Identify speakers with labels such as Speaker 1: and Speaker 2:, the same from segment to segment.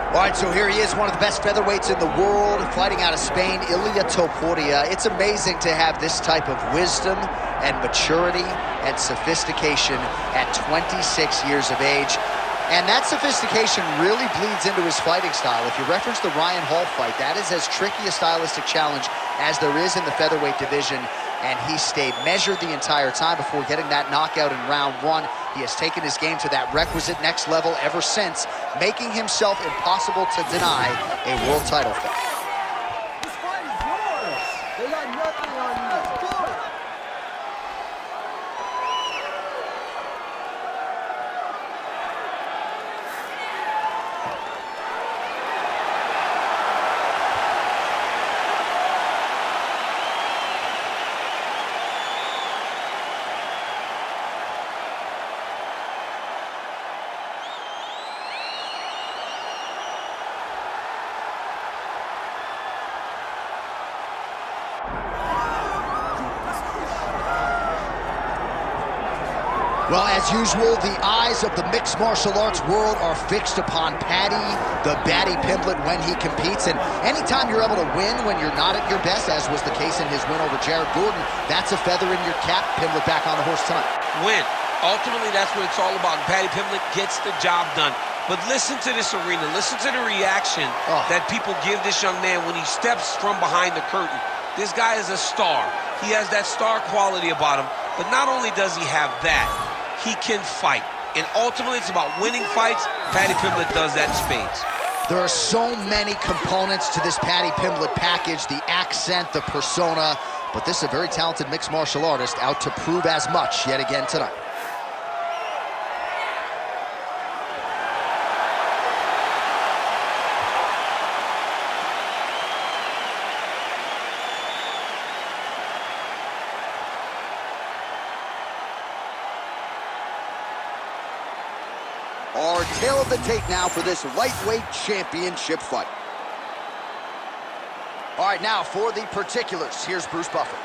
Speaker 1: All right, so here he is, one of the best featherweights in the world, fighting out of Spain, Ilia Topuria. It's amazing to have this type of wisdom and maturity and sophistication at 26 years of age. And that sophistication really bleeds into his fighting style. If you reference the Ryan Hall fight, that is as tricky a stylistic challenge as there is in the featherweight division. And he stayed measured the entire time before getting that knockout in round one. He has taken his game to that requisite next level ever since, making himself impossible to deny a world title fight.
Speaker 2: This fight is yours. They got nothing on you. Let's go.
Speaker 1: Well, as usual, the eyes of the mixed martial arts world are fixed upon Paddy, the Paddy Pimblett, when he competes. And anytime you're able to win when you're not at your best, as was the case in his win over Jared Gordon, that's a feather in your cap. Pimblett back on the horse tonight.
Speaker 3: Win. Ultimately, that's what it's all about. Paddy Pimblett gets the job done. But listen to this arena. Listen to the reaction that people give this young man when he steps from behind the curtain. This guy is a star. He has that star quality about him. But not only does he have that, he can fight. And ultimately, it's about winning fights. Paddy Pimblett does that in spades.
Speaker 1: There are so many components to this Paddy Pimblett package, the accent, the persona, but this is a very talented mixed martial artist out to prove as much yet again tonight. Our tail of the tape now for this lightweight championship fight. All right, now for the particulars, here's Bruce Buffer.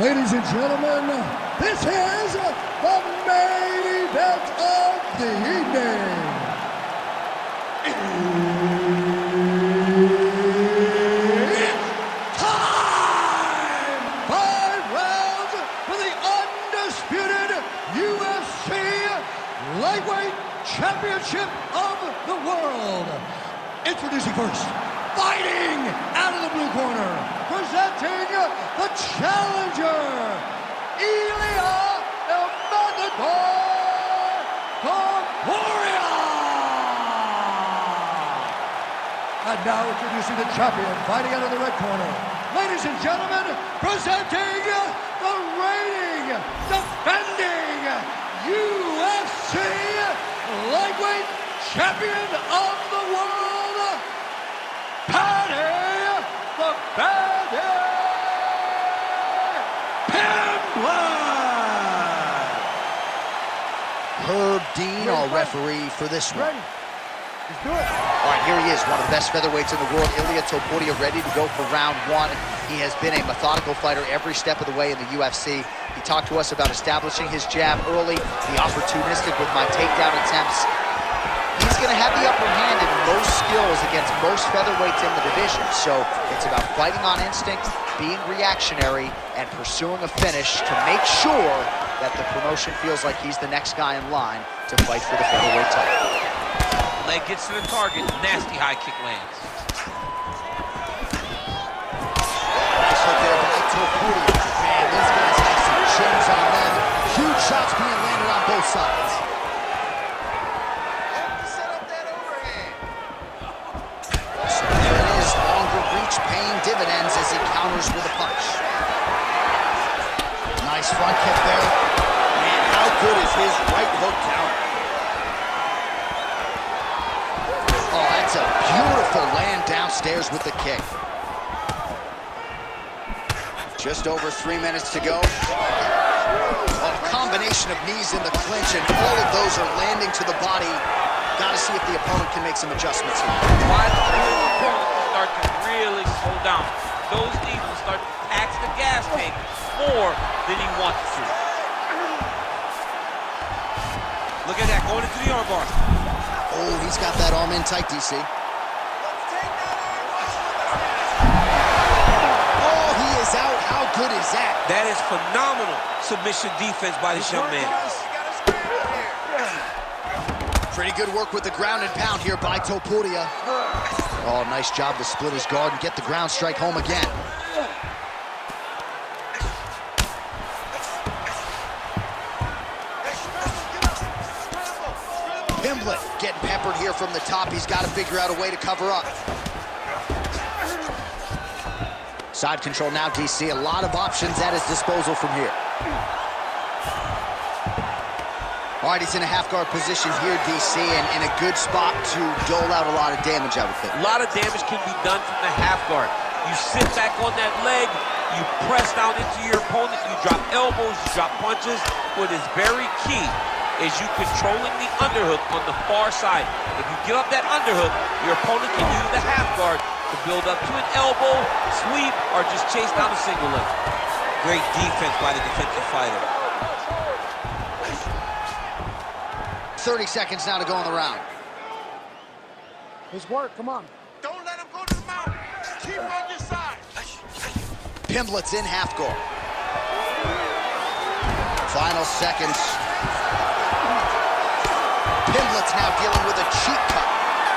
Speaker 2: Ladies and gentlemen, this is the main event of the evening. It's time! 5 rounds for the undisputed UFC Lightweight Championship of the World. Introducing first, fighting out of the blue corner, presenting the challenger, Ilia Topuria. And now introducing the champion, fighting out of the red corner. Ladies and gentlemen, presenting the reigning, defending UFC Lightweight Champion of the World, Paddy the Paddy Pimblett.
Speaker 1: Herb Dean, our referee for this one.
Speaker 2: Let's do it.
Speaker 1: All right, here he is, one of the best featherweights in the world, Ilia Topuria, ready to go for round one. He has been a methodical fighter every step of the way in the UFC. He talked to us about establishing his jab early, be opportunistic with my takedown attempts. He's going to have the upper hand in most skills against most featherweights in the division. So it's about fighting on instinct, being reactionary, and pursuing a finish to make sure that the promotion feels like he's the next guy in line to fight for the featherweight title.
Speaker 3: Leg gets to the target, nasty high kick lands.
Speaker 1: Nice hook there by Topuria. Man, these guys have some chins on them. Huge shots being landed on both sides. So there it is, longer reach paying dividends as he counters with a punch. Nice front kick there. Man, how good is his right hook counter? Oh, that's a beautiful land downstairs with the kick. Just over 3 minutes to go. A combination of knees in the clinch, and all of those are landing to the body. Got to see if the opponent can make some adjustments here.
Speaker 3: Why the opponent start to really slow down. Those knees will start to tax the gas tank more than he wants to. Look at that, going into the armbar.
Speaker 1: Oh, he's got that arm in tight, DC. Oh, he is out. How good is that?
Speaker 3: That is phenomenal submission defense by this young man.
Speaker 1: Pretty good work with the ground and pound here by Topuria. Oh, nice job to split his guard and get the ground strike home again. Pimblett getting peppered here from the top. He's got to figure out a way to cover up. Side control now, DC. A lot of options at his disposal from here. All right, he's in a half-guard position here, DC, and in a good spot to dole out a lot of damage, I would think.
Speaker 3: A lot of damage can be done from the half-guard. You sit back on that leg, you press down into your opponent, you drop elbows, you drop punches. What is very key is you controlling the underhook on the far side. If you give up that underhook, your opponent can use the half-guard to build up to an elbow, sweep, or just chase down a single leg. Great defense by the defensive fighter.
Speaker 1: 30 seconds now to go in the round.
Speaker 2: His work, come on.
Speaker 4: Don't let him go to the mount. Keep on your side.
Speaker 1: Pimblett's in half guard. Final seconds. Pimblett's now dealing with a cheek cut.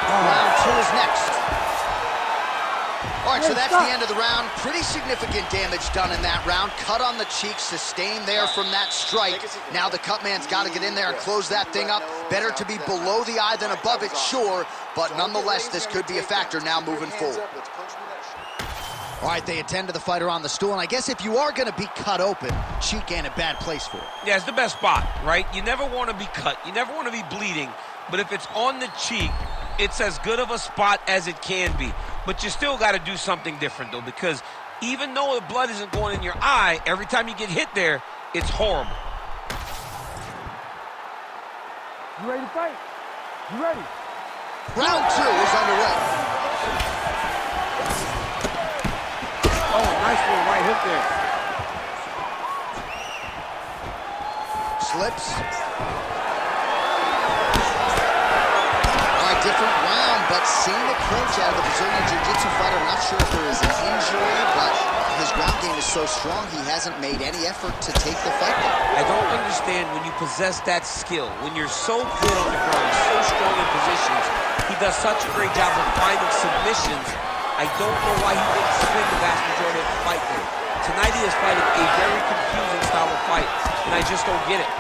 Speaker 1: Round 2 is next. All right, so that's the end of the round. Pretty significant damage done in that round. Cut on the cheek, sustained there from that strike. Now the cut man's got to get in there and close that thing up. Better to be below the eye than above it, sure, but nonetheless, this could be a factor now moving forward. All right, they attend to the fighter on the stool, and I guess if you are going to be cut open, cheek ain't a bad place for it.
Speaker 3: Yeah, it's the best spot, right? You never want to be cut. You never want to be bleeding, but if it's on the cheek, it's as good of a spot as it can be. But you still got to do something different, though, because even though the blood isn't going in your eye, every time you get hit there, it's horrible.
Speaker 2: You ready to fight? You ready?
Speaker 1: Round 2 is underway.
Speaker 2: Oh, nice little right hook there.
Speaker 1: Slips. All right, different round, but same approach out of the Brazilian Jiu-Jitsu fighter. I'm not sure if there is an injury, but his ground game is so strong, he hasn't made any effort to take the fight back.
Speaker 3: I don't understand when you possess that skill, when you're so good on the ground, so strong in positions, he does such a great job of finding submissions. I don't know why he didn't spin the vast majority of the fight there. Tonight he is fighting a very confusing style of fight, and I just don't get it.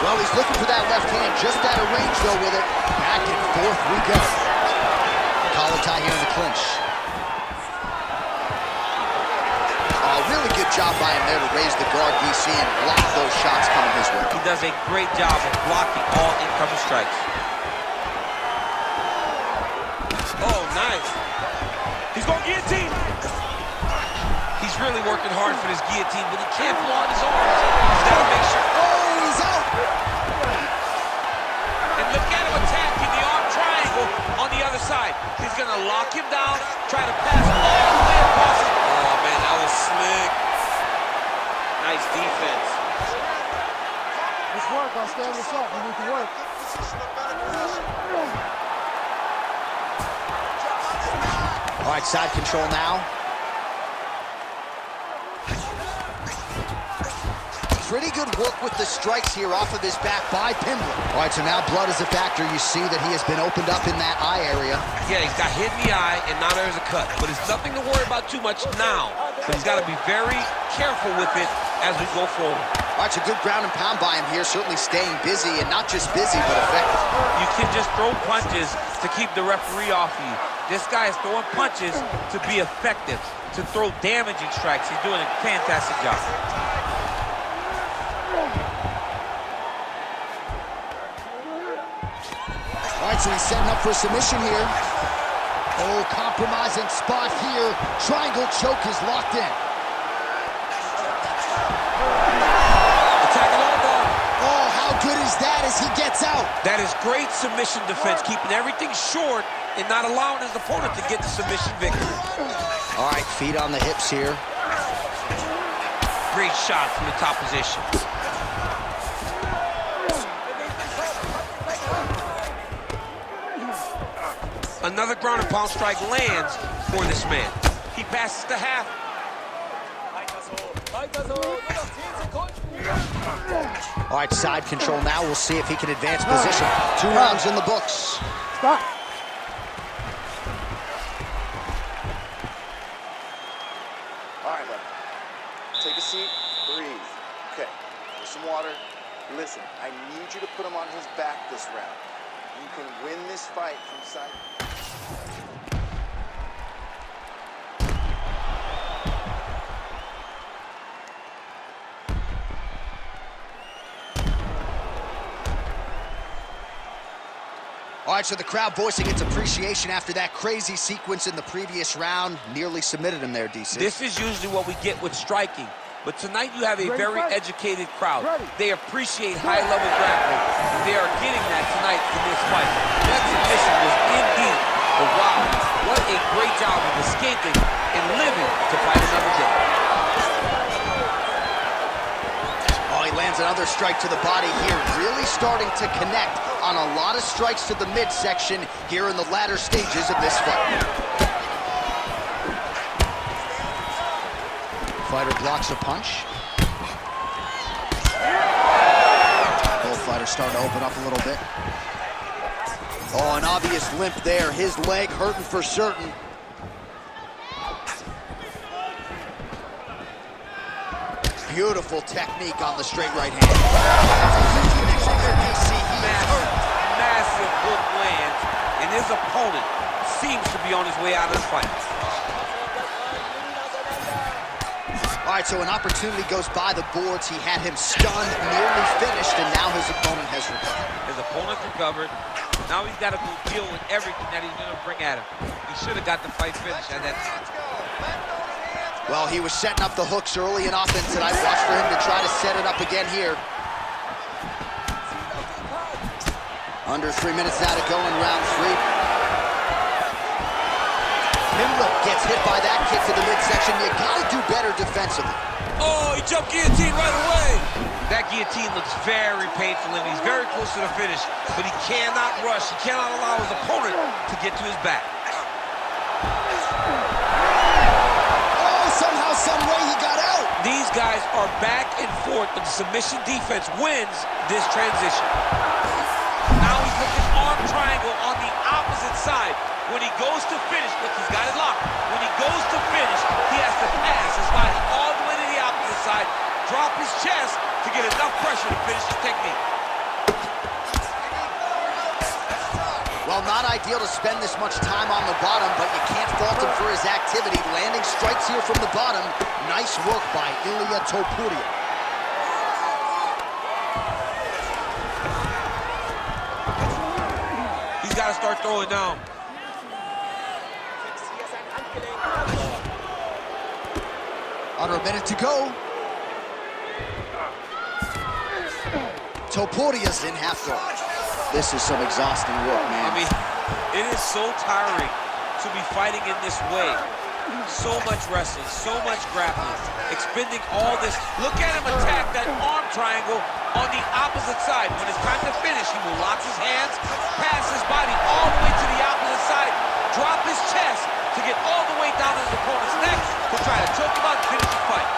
Speaker 1: Well, he's looking for that left hand, just out of range, though, with it. Back and forth we go. Collar tie here in the clinch. Oh, really good job by him there to raise the guard, DC, and block those shots coming his way.
Speaker 3: He does a great job of blocking all incoming strikes. Oh, nice. He's going guillotine. He's really working hard for this guillotine, but he can't pull on his arms. He's got to make sure.
Speaker 1: Oh, he's out.
Speaker 3: And look at him attacking the arm triangle on the other side. He's going to lock him down, try to pass all the way across him. Oh, man, that was slick. Nice defense.
Speaker 2: Let's work, I'll stand this up. You need to work.
Speaker 1: All right, side control now. Pretty good work with the strikes here off of his back by Pimblett. All right, so now blood is a factor. You see that he has been opened up in that eye area.
Speaker 3: Yeah, he's got hit in the eye, and now there's a cut. But it's nothing to worry about too much now. But he's got to be very careful with it as we go forward.
Speaker 1: All right, so good ground and pound by him here, certainly staying busy, and not just busy, but effective.
Speaker 3: You can just throw punches to keep the referee off of you. This guy is throwing punches to be effective, to throw damaging strikes. He's doing a fantastic job.
Speaker 1: All right, so he's setting up for a submission here. Oh, compromising spot here. Triangle choke is locked in.
Speaker 3: Attacking armbar.
Speaker 1: Oh, how
Speaker 5: good is that as he gets out?
Speaker 3: That is great submission defense, keeping everything short and not allowing his opponent to get the submission victory.
Speaker 1: All right, feet on the hips here.
Speaker 3: Great shot from the top position. Another ground and pound strike lands for this man. He passes to half.
Speaker 1: All right, side control now. We'll see if he can advance position. 2 rounds in the books.
Speaker 2: Stop.
Speaker 6: All right, buddy. Take a seat, breathe. Okay, there's some water. Listen, I need you to put him on his back this round. You can win this fight from side.
Speaker 1: All right, so the crowd voicing its appreciation after that crazy sequence in the previous round. Nearly submitted him there, DC.
Speaker 3: This is usually what we get with striking. But tonight you have a very educated crowd. They appreciate high-level grappling. And they are getting that tonight in this fight. That submission was indeed. But wow, what a great job of escaping and living to fight another day.
Speaker 1: Oh, he lands another strike to the body here. Really starting to connect on a lot of strikes to the midsection here in the latter stages of this fight. Fighter blocks a punch. Both fighters starting to open up a little bit. Oh, an obvious limp there. His leg hurting for certain. Beautiful technique on the straight right hand.
Speaker 3: Massive hook lands, and his opponent seems to be on his way out of the fight.
Speaker 1: All right, so an opportunity goes by the boards. He had him stunned, nearly finished, and now his opponent has recovered.
Speaker 3: His opponent's recovered. Now he's got to go deal with everything that he's going to bring at him. He should have got the fight finished at that time.
Speaker 1: Well, he was setting up the hooks early in offense, and I watched for him to try to set it up again here. Under 3 minutes now to go in round 3. Pimblett gets hit by that kick to the midsection. You gotta do better defensively.
Speaker 3: Oh, he jumped guillotine right away. That guillotine looks very painful, and he's very close to the finish, but he cannot rush. He cannot allow his opponent to get to his back.
Speaker 5: Oh, somehow, some way he got out.
Speaker 3: These guys are back and forth, but the submission defense wins this transition. Now he's looking arm triangle on the opposite side. When he goes to finish, look, he's got it locked. When he goes to finish, he has to pass his body all the way to the opposite side, drop his chest to get enough pressure to finish his technique.
Speaker 1: Well, not ideal to spend this much time on the bottom, but you can't fault him for his activity. Landing strikes here from the bottom. Nice work by Ilia Topuria.
Speaker 3: He's got to start throwing down.
Speaker 1: Under a minute to go. Topuria's in half guard. This is some exhausting work, man.
Speaker 3: I mean, it is so tiring to be fighting in this way. So much wrestling, so much grappling, expending all this. Look at him attack that arm triangle on the opposite side. When it's time to finish, he will lock his hands, pass his body all the way to the opposite side, drop his chest to get all the way down to his opponent's neck to try to choke him out and finish the fight.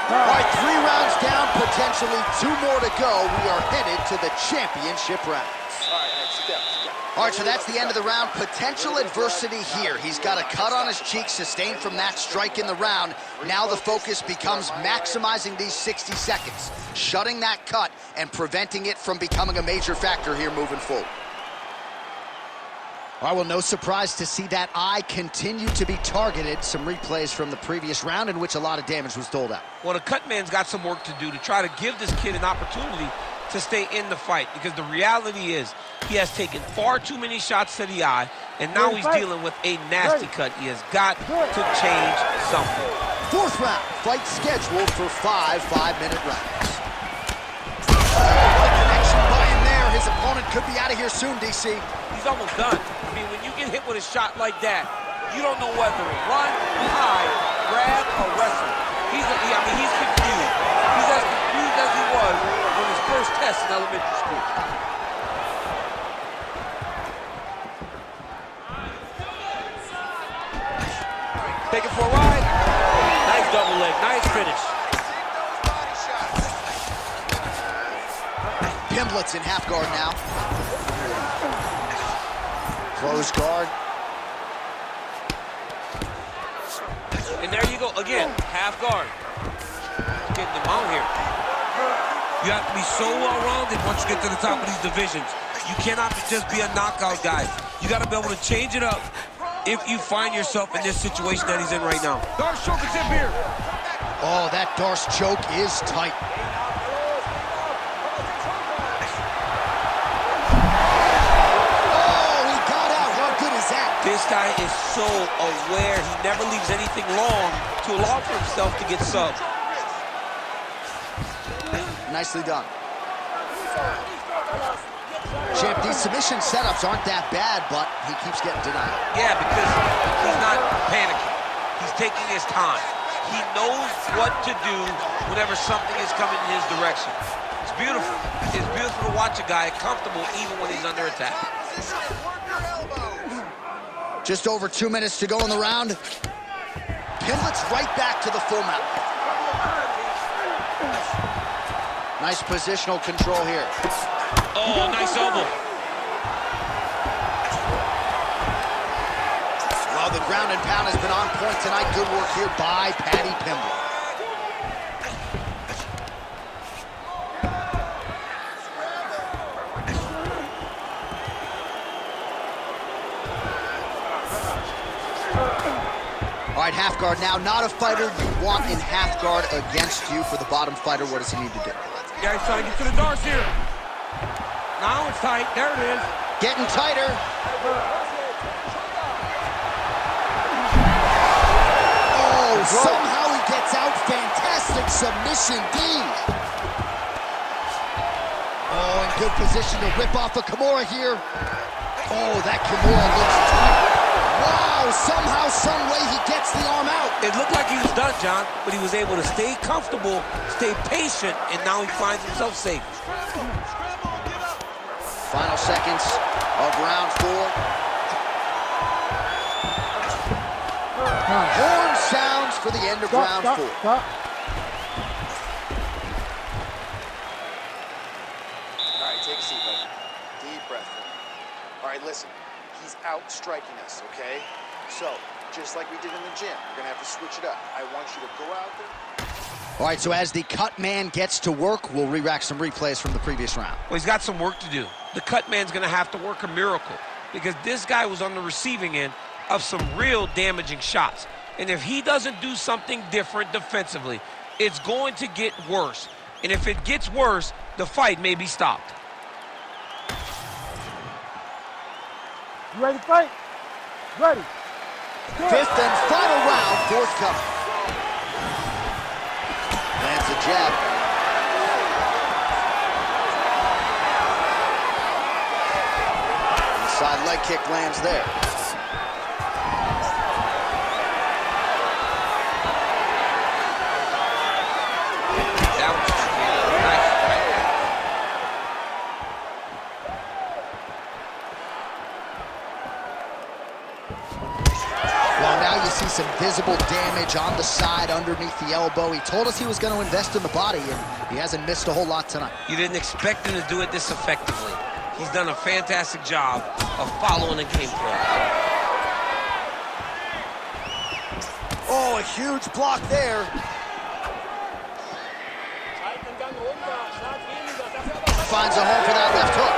Speaker 1: All right, 3 rounds down, potentially 2 more to go. We are headed to the championship rounds.
Speaker 6: All right, sit down, sit down.
Speaker 1: All right, so that's the end of the round. Potential adversity here. He's got a cut on his cheek sustained from that strike in the round. Now the focus becomes maximizing these 60 seconds, shutting that cut and preventing it from becoming a major factor here moving forward. All right, well, no surprise to see that eye continue to be targeted. Some replays from the previous round in which a lot of damage was doled out.
Speaker 3: Well, the cut man's got some work to do to try to give this kid an opportunity to stay in the fight, because the reality is he has taken far too many shots to the eye, and now he's dealing with a nasty cut. He has got to change something.
Speaker 1: Fourth round, fight scheduled for 5 5-minute rounds. What a connection by him there. His opponent could be out of here soon, DC.
Speaker 3: He's almost done. I mean, when you get hit with a shot like that, you don't know whether to run, hide, grab, or wrestle. He's confused. He's as confused as he was on his first test in elementary school. Take it for a ride. Nice double leg, nice finish.
Speaker 1: Pimblett's in half guard now. Close guard.
Speaker 3: And there you go, again, half guard. Getting them out here. You have to be so well-rounded once you get to the top of these divisions. You cannot just be a knockout guy. You got to be able to change it up if you find yourself in this situation that he's in right now.
Speaker 2: Darce choke is in here.
Speaker 1: Oh, that Darce choke is tight.
Speaker 3: This guy is so aware. He never leaves anything long to allow for himself to get subbed.
Speaker 1: Nicely done. Champ, these submission setups aren't that bad, but he keeps getting denied.
Speaker 3: Yeah, because he's not panicking. He's taking his time. He knows what to do whenever something is coming in his direction. It's beautiful. It's beautiful to watch a guy comfortable even when he's under attack.
Speaker 1: Just over 2 minutes to go in the round. Pimblett's right back to the full mount. Nice positional control here.
Speaker 3: Oh, nice elbow.
Speaker 1: Well, the ground and pound has been on point tonight. Good work here by Paddy Pimblett. All right, half guard now. Not a fighter you want in half guard against you. For the bottom fighter, what does he need to do?
Speaker 2: Yeah, he's trying to get to the Darce here. Now it's tight. There it is.
Speaker 1: Getting tighter. Oh, somehow he gets out. Fantastic submission D. Oh, in good position to rip off a Kimura here. Oh, that Kimura looks tight. Wow, somehow, some way he gets the arm out.
Speaker 3: It looked like he was done, John, but he was able to stay comfortable, stay patient, and now he finds himself safe.
Speaker 1: Final seconds of round 4. Horn sounds for the end of round 4.
Speaker 6: All right, take a seat, buddy. Deep breath in. All right, listen. He's out striking us, okay? So, just like we did in the gym, we're gonna have to switch it up. I want you to go out there.
Speaker 1: All right, so as the cut man gets to work, we'll re-rack some replays from the previous round.
Speaker 3: Well, he's got some work to do. The cut man's gonna have to work a miracle because this guy was on the receiving end of some real damaging shots. And if he doesn't do something different defensively, it's going to get worse. And if it gets worse, the fight may be stopped.
Speaker 2: You ready to fight? Ready.
Speaker 1: Fifth and final round, forthcoming. Lands a jab. Inside leg kick lands there.
Speaker 3: That was nice.
Speaker 1: Well, now you see some visible damage on the side underneath the elbow. He told us he was going to invest in the body, and he hasn't missed a whole lot tonight.
Speaker 3: You didn't expect him to do it this effectively. He's done a fantastic job of following the game plan.
Speaker 1: Oh, a huge block there. Finds a home for that left hook.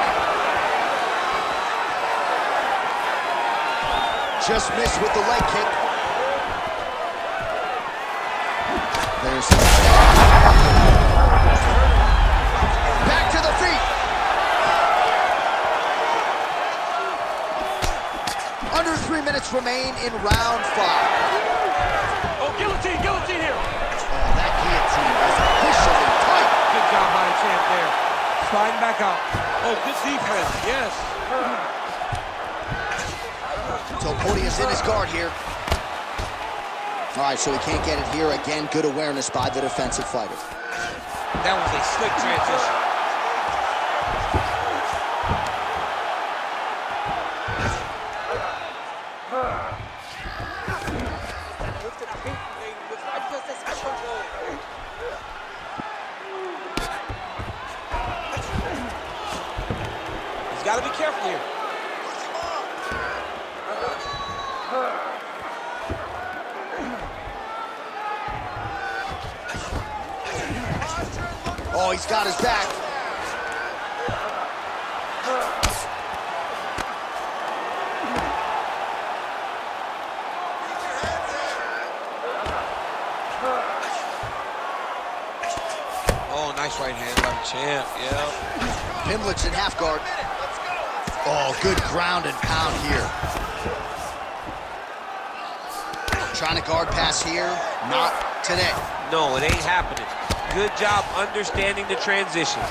Speaker 1: Just missed with the leg kick. There's the back to the feet. Under 3 minutes remain in round 5.
Speaker 2: Oh, guillotine, guillotine here.
Speaker 3: champ there. Sliding back out. Oh, good defense, yes.
Speaker 1: Topuria's in his guard here. All right, so he can't get it here. Again, good awareness by the defensive fighter.
Speaker 3: That was a slick transition. He's got to be careful here.
Speaker 1: Oh, he's got his back.
Speaker 3: Oh, nice right hand by the champ, yeah.
Speaker 1: Pimblett's in half guard. Oh, good ground and pound here. Trying to guard pass here. Not today.
Speaker 3: No, it ain't happening. Good job understanding the transition.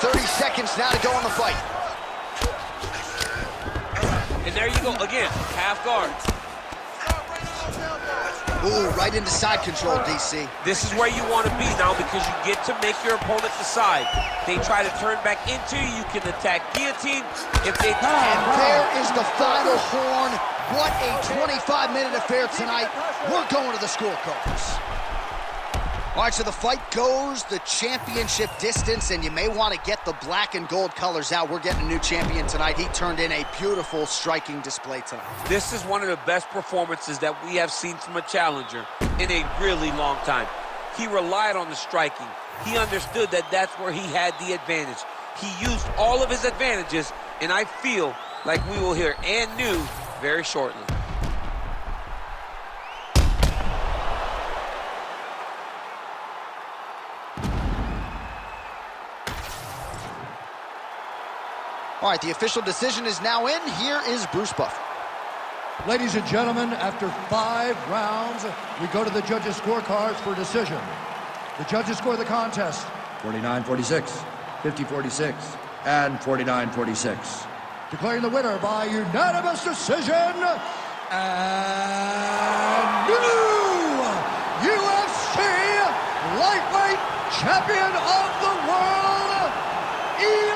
Speaker 1: 30 seconds now to go in the fight.
Speaker 3: And there you go, again, half guard.
Speaker 1: Ooh, right into side control, DC.
Speaker 3: This is where you want to be now because you get to make your opponent decide. They try to turn back into you, you can attack guillotine. If they
Speaker 1: And there is the final horn. What a 25-minute affair tonight. We're going to the scorecards. All right, so the fight goes the championship distance, and you may want to get the black and gold colors out. We're getting a new champion tonight. He turned in a beautiful striking display tonight.
Speaker 3: This is one of the best performances that we have seen from a challenger in a really long time. He relied on the striking. He understood that that's where he had the advantage. He used all of his advantages, and I feel like we will hear and new very shortly.
Speaker 1: All right, the official decision is now in. Here is Bruce Buffer.
Speaker 2: Ladies and gentlemen, after 5 rounds, we go to the judges' scorecards for decision. The judges score the contest
Speaker 7: 49-46, 50-46, and 49-46.
Speaker 2: declaring the winner by unanimous decision, and new UFC lightweight champion of the world, Ilia